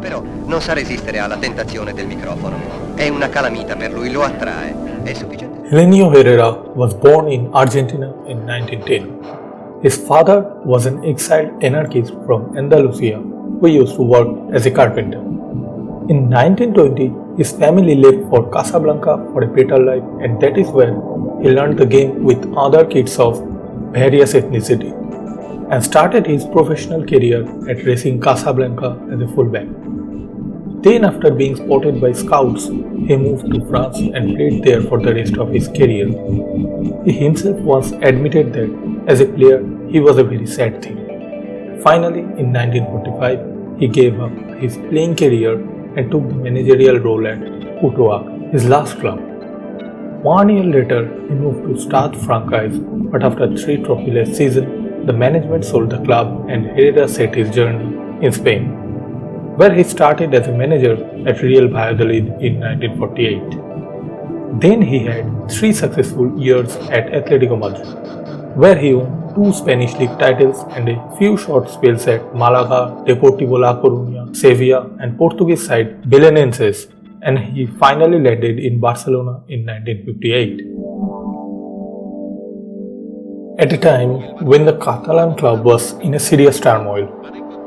però non sa resistere alla tentazione del microfono. È una calamita per lui, lo attrae. È sufficiente. Helenio Herrera was born in Argentina in 1910. His father was an exiled anarchist from Andalusia who used to work as a carpenter. In 1920, his family left for Casablanca for a better life, and that is where he learned the game with other kids of various ethnicity and started his professional career at Racing Casablanca as a fullback. Then, after being spotted by scouts, he moved to France and played there for the rest of his career. He himself once admitted that, as a player, he was a very sad thing. Finally, in 1945, he gave up his playing career and took the managerial role at Putoak, his last club. 1 year later, he moved to Stade Francais, but after 3 trophyless seasons, the management sold the club and Herrera set his journey in Spain, where he started as a manager at Real Valladolid in 1948. Then he had 3 successful years at Atletico Madrid, where he won 2 Spanish league titles and a few short spells at Malaga, Deportivo La Coruña, Sevilla and Portuguese side Belenenses, and he finally landed in Barcelona in 1958. At a time when the Catalan club was in a serious turmoil,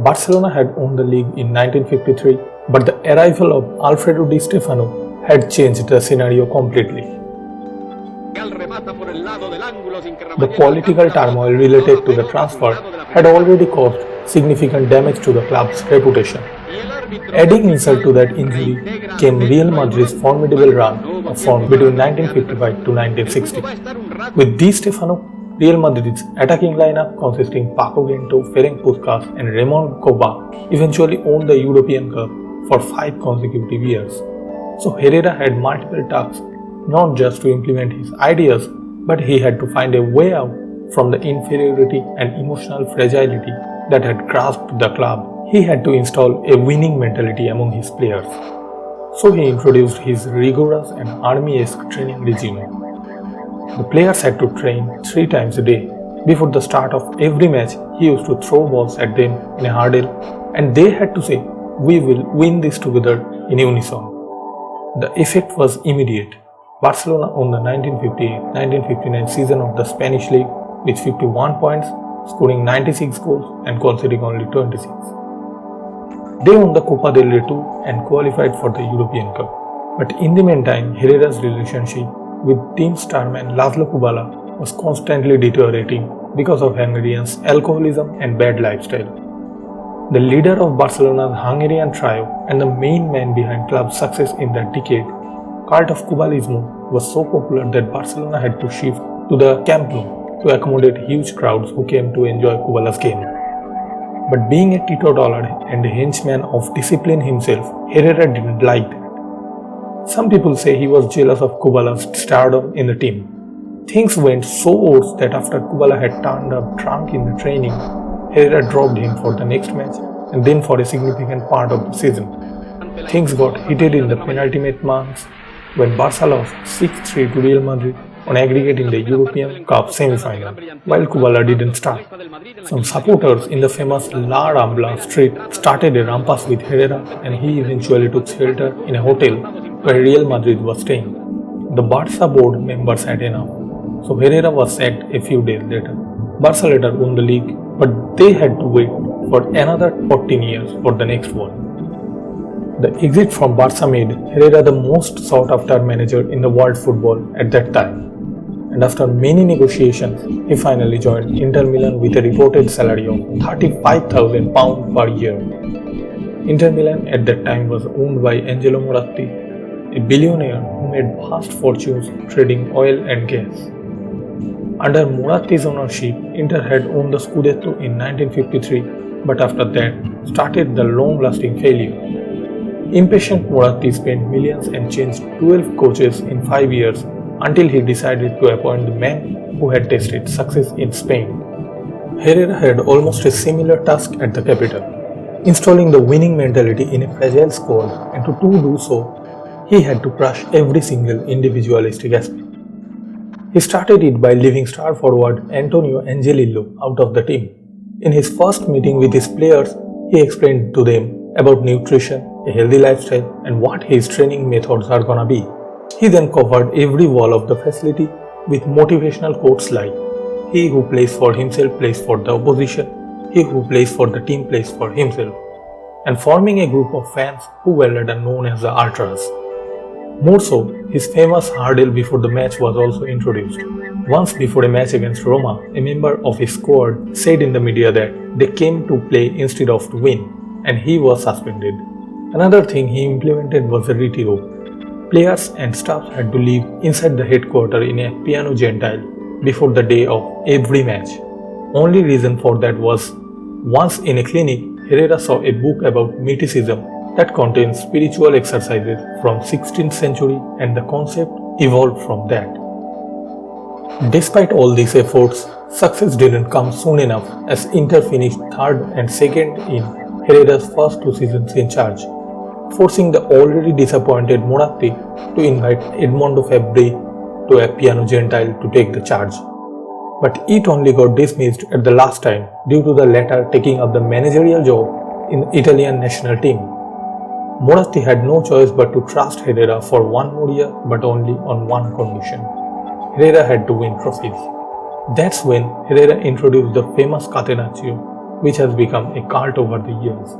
Barcelona had won the league in 1953, but the arrival of Alfredo Di Stefano had changed the scenario completely. The political turmoil related to the transfer had already caused significant damage to the club's reputation. Adding insult to that injury came Real Madrid's formidable run of form between 1955 to 1960. With Di Stefano, Real Madrid's attacking lineup consisting Paco Gento, Ferenc Puskas and Ramon Koba eventually won the European Cup for 5 consecutive years. So Herrera had multiple tasks, not just to implement his ideas, but he had to find a way out from the inferiority and emotional fragility that had grasped the club. He had to install a winning mentality among his players. So he introduced his rigorous and army-esque training regime. The players had to train 3 times a day. Before the start of every match, he used to throw balls at them in a hurdle, and they had to say, "We will win this together," in unison. The effect was immediate. Barcelona won the 1958-1959 season of the Spanish League with 51 points, scoring 96 goals and conceding only 26. They won the Copa del Rey too and qualified for the European Cup. But in the meantime, Herrera's relationship with team starman Laszlo Kubala was constantly deteriorating because of Hungarians' alcoholism and bad lifestyle. The leader of Barcelona's Hungarian trio and the main man behind club's success in that decade, cult of Kubalismo, was so popular that Barcelona had to shift to the Camp Nou to accommodate huge crowds who came to enjoy Kubala's game. But being a teetotaler and a henchman of discipline himself, Herrera didn't like that. Some people say he was jealous of Kubala's stardom in the team. Things went so worse that after Kubala had turned up drunk in the training, Herrera dropped him for the next match and then for a significant part of the season. Things got heated in the penultimate months when Barca lost 6-3 to Real Madrid on aggregate in the European Cup semi-final, while Kubala didn't start. Some supporters in the famous La Rambla street started a rumpus with Herrera, and he eventually took shelter in a hotel where Real Madrid was staying. The Barca board members had enough, so Herrera was sacked a few days later. Barca later won the league, but they had to wait for another 14 years for the next one. The exit from Barca made Herrera the most sought-after manager in the world football at that time. And after many negotiations, he finally joined Inter Milan with a reported salary of £35,000 per year. Inter Milan at that time was owned by Angelo Moratti, a billionaire who made vast fortunes trading oil and gas. Under Moratti's ownership, Inter had won the Scudetto in 1953, but after that started the long-lasting failure. Impatient Moratti spent millions and changed 12 coaches in 5 years until he decided to appoint the man who had tasted success in Spain. Herrera had almost a similar task at the capital, installing the winning mentality in a fragile squad, and to do so, he had to crush every single individualistic aspect. He started it by leaving star forward Antonio Angelillo out of the team. In his first meeting with his players, he explained to them about nutrition, a healthy lifestyle, and what his training methods are gonna be. He then covered every wall of the facility with motivational quotes like, "He who plays for himself plays for the opposition, he who plays for the team plays for himself," and forming a group of fans who were later known as the Ultras. More so, his famous hurdle before the match was also introduced. Once before a match against Roma, a member of his squad said in the media that they came to play instead of to win, and he was suspended. Another thing he implemented was the retiro. Players and staff had to live inside the headquarters in a piano gentile before the day of every match. Only reason for that was once in a clinic, Herrera saw a book about mysticism that contains spiritual exercises from 16th century and the concept evolved from that. Despite all these efforts, success didn't come soon enough as Inter finished third and second in Herrera's first 2 seasons in charge, forcing the already disappointed Moratti to invite Edmondo Fabri to a piano gentile to take the charge. But it only got dismissed at the last time due to the latter taking up the managerial job in the Italian national team. Moratti had no choice but to trust Herrera for one more year, but only on one condition. Herrera had to win trophies. That's when Herrera introduced the famous Catenaccio, which has become a cult over the years.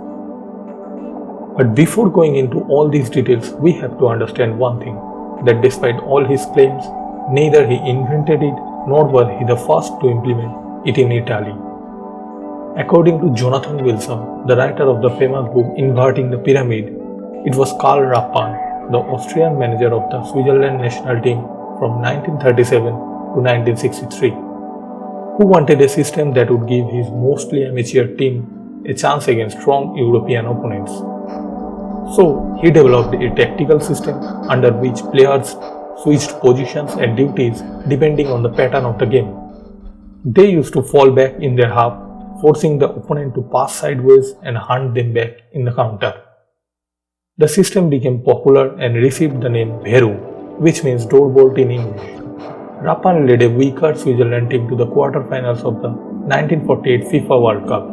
But before going into all these details, we have to understand one thing, that despite all his claims, neither he invented it nor was he the first to implement it in Italy. According to Jonathan Wilson, the writer of the famous book Inverting the Pyramid, it was Karl Rappan, the Austrian manager of the Switzerland national team from 1937 to 1963, who wanted a system that would give his mostly amateur team a chance against strong European opponents. So he developed a tactical system under which players switched positions and duties depending on the pattern of the game. They used to fall back in their half, forcing the opponent to pass sideways and hunt them back in the counter. The system became popular and received the name Bheru, which means door bolt in English. Rappan led a weaker Switzerland team to the quarterfinals of the 1948 FIFA World Cup.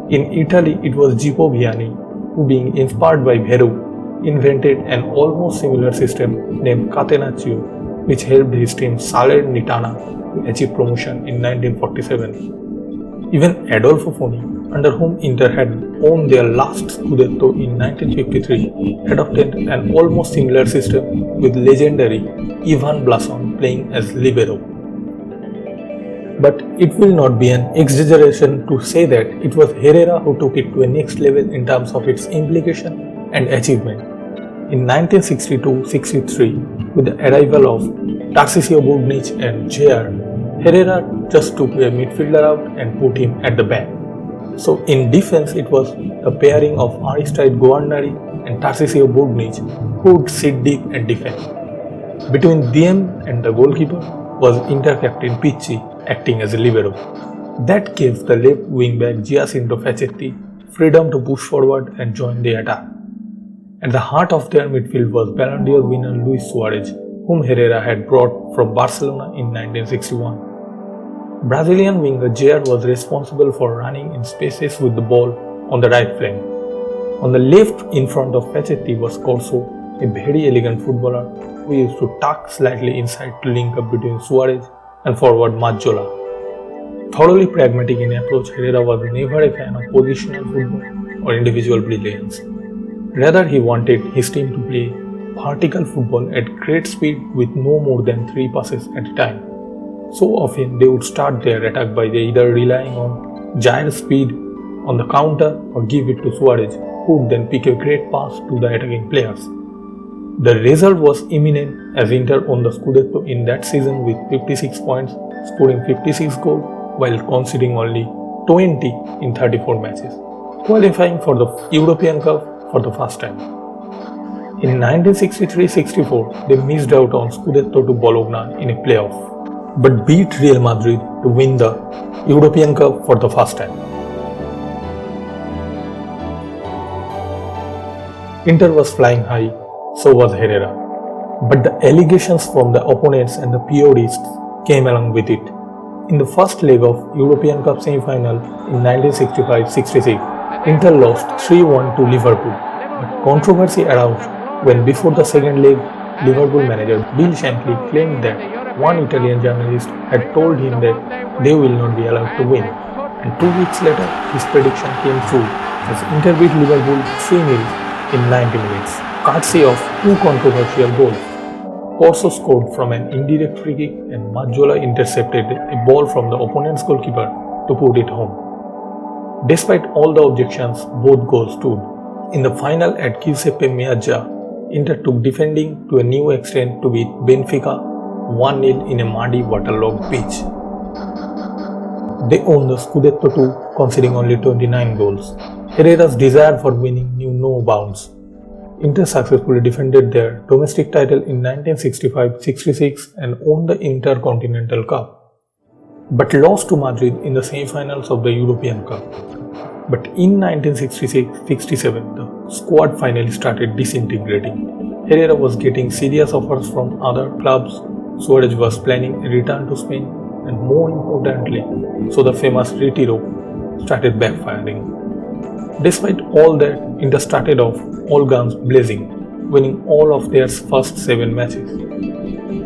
In Italy, it was Gippo Viani who, being inspired by Bheru, invented an almost similar system named Catenaccio, which helped his team Salernitana to achieve promotion in 1947. Even Adolfo Foni, under whom Inter had won their last Scudetto in 1953, adopted an almost similar system with legendary Ivan Blason playing as libero. But it will not be an exaggeration to say that it was Herrera who took it to a next level in terms of its implication and achievement. In 1962-63, with the arrival of Tarcisio Bugnic and Jair, Herrera just took a midfielder out and put him at the back. So in defense, it was the pairing of Aristide Guarneri and Tarcisio Bugnic who would sit deep and defend. Between them and the goalkeeper was Inter captain Picci acting as a libero. That gave the left wing-back Giacinto Facchetti freedom to push forward and join the attack. At the heart of their midfield was Ballon d'Or winner Luis Suarez, whom Herrera had brought from Barcelona in 1961. Brazilian winger Jair was responsible for running in spaces with the ball on the right flank. On the left in front of Facchetti was Corso, a very elegant footballer who used to tuck slightly inside to link up between Suarez and forward Mazzola. Thoroughly pragmatic in approach, Herrera was never a fan of positional football or individual brilliance. Rather, he wanted his team to play vertical football at great speed with no more than 3 passes at a time. So often they would start their attack by either relying on Jair's speed on the counter or give it to Suarez, who would then pick a great pass to the attacking players. The result was imminent as Inter won the Scudetto in that season with 56 points, scoring 56 goals while conceding only 20 in 34 matches, qualifying for the European Cup for the first time. In 1963-64, they missed out on Scudetto to Bologna in a playoff, but beat Real Madrid to win the European Cup for the first time. Inter was flying high, so was Herrera, but the allegations from the opponents and the periodists came along with it. In the first leg of European Cup semi-final in 1965-66, Inter lost 3-1 to Liverpool, but controversy arose when before the second leg, Liverpool manager Bill Shankly claimed that one Italian journalist had told him that they will not be allowed to win. And 2 weeks later, his prediction came true as Inter beat Liverpool 3-0 in 90 minutes, courtesy of 2 controversial goals. Corso scored from an indirect free kick and Mazzola intercepted a ball from the opponent's goalkeeper to put it home. Despite all the objections, both goals stood. In the final at Giuseppe Meazza, Inter took defending to a new extent to beat Benfica 1-0 in a muddy, waterlogged pitch. They won the Scudetto too, conceding only 29 goals. Herrera's desire for winning knew no bounds. Inter successfully defended their domestic title in 1965-66 and won the Intercontinental Cup, but lost to Madrid in the semi-finals of the European Cup. But in 1966-67, the squad finally started disintegrating. Herrera was getting serious offers from other clubs, Suarez was planning a return to Spain, and more importantly, so the famous Retiro started backfiring. Despite all that, Inter started off all guns blazing, winning all of their first 7 matches.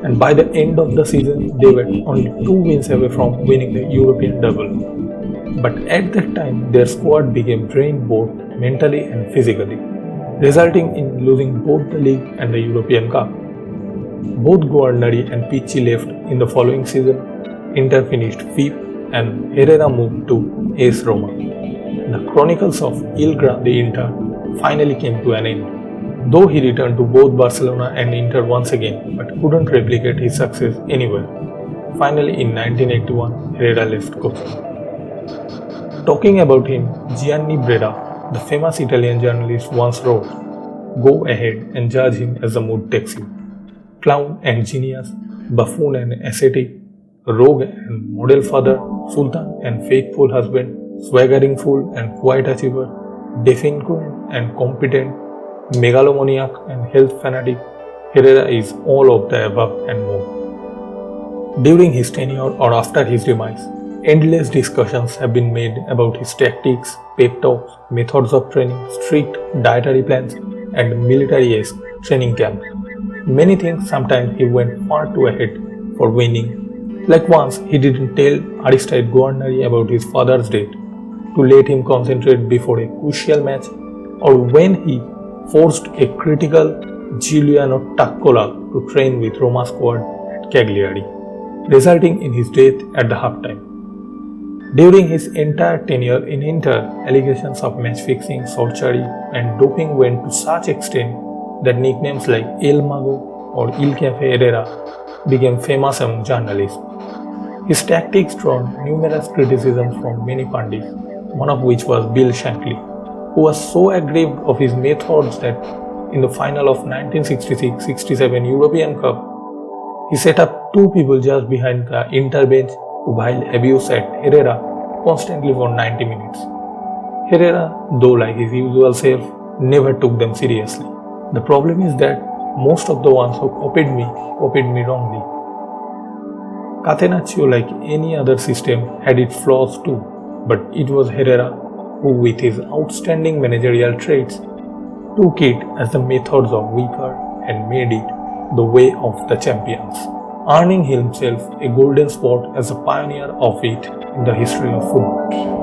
And by the end of the season, they were only 2 wins away from winning the European double. But at that time, their squad became drained both mentally and physically, resulting in losing both the league and the European Cup. Both Guarneri and Pichi left in the following season. Inter finished 5th and Herrera moved to AS Roma. The chronicles of Il Grande Inter finally came to an end, though he returned to both Barcelona and Inter once again but couldn't replicate his success anywhere. Finally, in 1981, Herrera left coaching. Talking about him, Gianni Brera, the famous Italian journalist, once wrote, "Go ahead and judge him as the mood takes you. Clown and genius, buffoon and ascetic, rogue and model father, sultan and faithful husband, swaggering fool and quiet achiever, delinquent and competent, megalomaniac and health fanatic, Herrera is all of the above and more." During his tenure or after his demise, endless discussions have been made about his tactics, pep talks, methods of training, strict dietary plans, and military-esque training camps. Many think sometimes he went far too ahead for winning. Like once, he didn't tell Aristide Guarneri about his father's death to let him concentrate before a crucial match, or when he forced a critical Giuliano Taccola to train with Roma squad at Cagliari, resulting in his death at the halftime. During his entire tenure in Inter, allegations of match fixing, sorcery, and doping went to such extent that nicknames like El Mago or Il Cafe Herrera became famous among journalists. His tactics drew numerous criticisms from many pundits, one of which was Bill Shankly, who was so aggrieved of his methods that in the final of 1966-67 European Cup, he set up 2 people just behind the Inter bench to vile abuse at Herrera constantly for 90 minutes. Herrera, though like his usual self, never took them seriously. The problem is that most of the ones who copied me wrongly. Catenaccio, like any other system, had its flaws too, but it was Herrera who, with his outstanding managerial traits, took it as the methods of weaker and made it the way of the champions, earning himself a golden spot as a pioneer of it in the history of football.